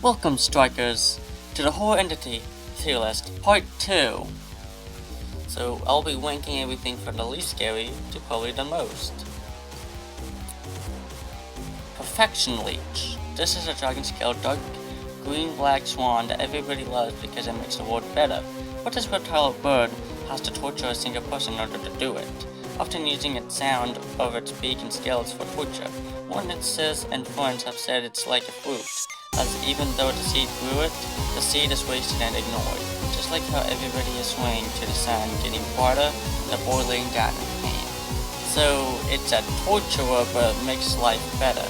Welcome, strikers, to the Horror Entity Tier List Part 2. So, I'll be ranking everything from the least scary to probably the most. Perfection Leech. This is a dragon-scale dark green-black swan that everybody loves because it makes the world better. But this reptile bird has to torture a single person in order to do it, often using its sound of its beak and scales for torture. Witnesses and friends have said it's like a fruit, as even though the seed grew it, the seed is wasted and ignored. Just like how everybody is swaying to the sun, getting brighter, and the boy laying down in pain. So it's a torturer, but it makes life better.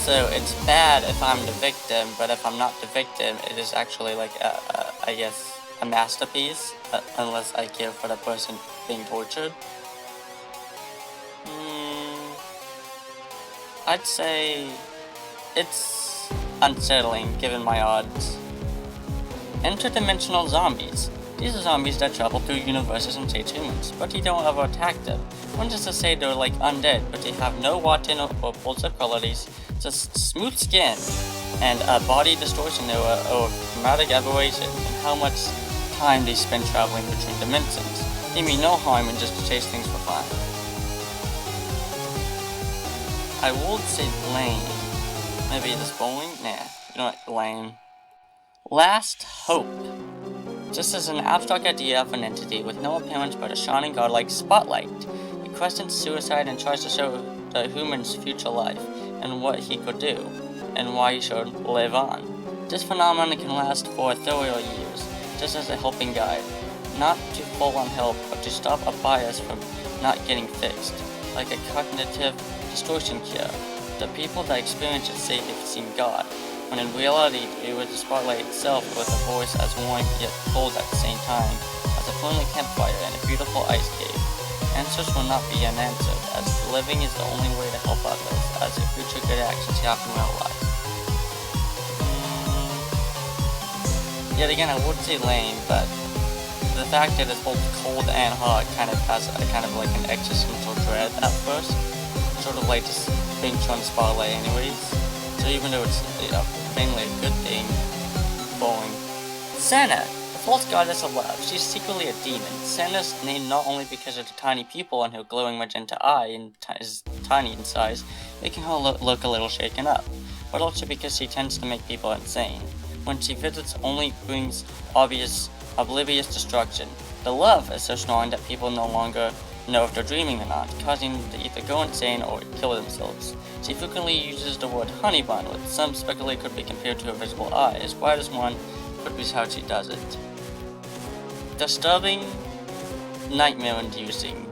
So it's bad if I'm the victim, but if I'm not the victim, it is actually like I guess a masterpiece, unless I care for the person being tortured. I'd say it's unsettling given my odds. Interdimensional Zombies. These are zombies that travel through universes and chase humans, but you don't ever attack them. One just to say they're like undead, but they have no rotten or repulsive qualities, just smooth skin, and a body distortion or chromatic annihilation, and how much time they spend traveling between dimensions. They mean no harm and just chase things for fun. I would say lame. Maybe it's bowling? Nah, you know what, lame. Last Hope. This is an abstract idea of an entity with no appearance but a shining godlike spotlight. It questions suicide and tries to show the human's future life and what he could do, and why he should live on. This phenomenon can last for several years, just as a helping guide, not to full on help, but to stop a bias from not getting fixed, like a cognitive distortion cure. The people that experience it say they've seen God, when in reality it was the spotlight itself with a voice as warm yet cold at the same time as a friendly campfire and a beautiful ice cave. Answers will not be unanswered, as living is the only way to help others, as your future good actions happen in real life. Yet again, I would say lame, but the fact that it's both cold and hot kind of has a kind of like an existential dread at first, sort of like just being shown spotlight anyways. So even though it's mainly a good thing, bowling. Senna, the false goddess of love. She's secretly a demon. Senna's named not only because of the tiny pupil and her glowing magenta eye and is tiny in size, making her look a little shaken up, but also because she tends to make people insane. When she visits, only brings oblivious destruction. The love is so strong that people no longer know if they're dreaming or not, causing them to either go insane or kill themselves. She frequently uses the word honey bun, which some speculate could be compared to a visible eye. As bright as one could be how she does it. Disturbing, nightmare-inducing.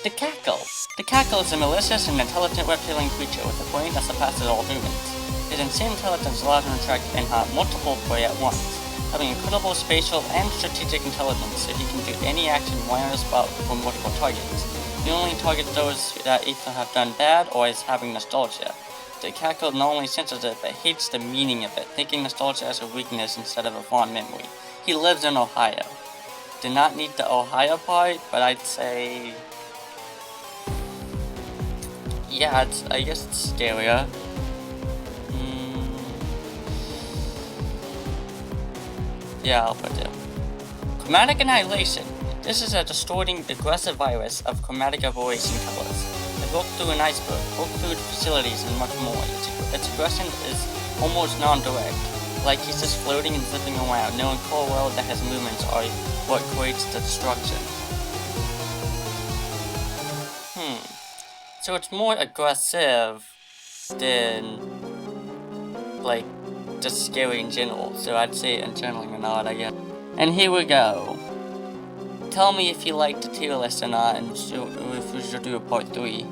The Kackle. The Kackle is a malicious and intelligent reptilian creature with a brain that surpasses all humans. His insane intelligence allows him to attract and hunt multiple prey at once, having incredible spatial and strategic intelligence so he can do any action right on the spot for multiple targets. He only targets those that either have done bad or is having nostalgia. The Kackle not only senses it, but hates the meaning of it, thinking nostalgia as a weakness instead of a fond memory. He lives in Ohio. Did not need the Ohio part, but I'd say... yeah, I guess it's scarier. Yeah, I'll put it. Chromatic Annihilation. This is a distorting, aggressive virus of chromatic aberration colors. It broke through an iceberg, broke through facilities, and much more. Its aggression is almost non-direct, like he's just floating and zipping around, knowing full well that his movements are what creates the destruction. So it's more aggressive than, like, just scary in general, so I'd say internally or not, I guess. And here we go. Tell me if you liked the tier list or not, and if we should do a part 3.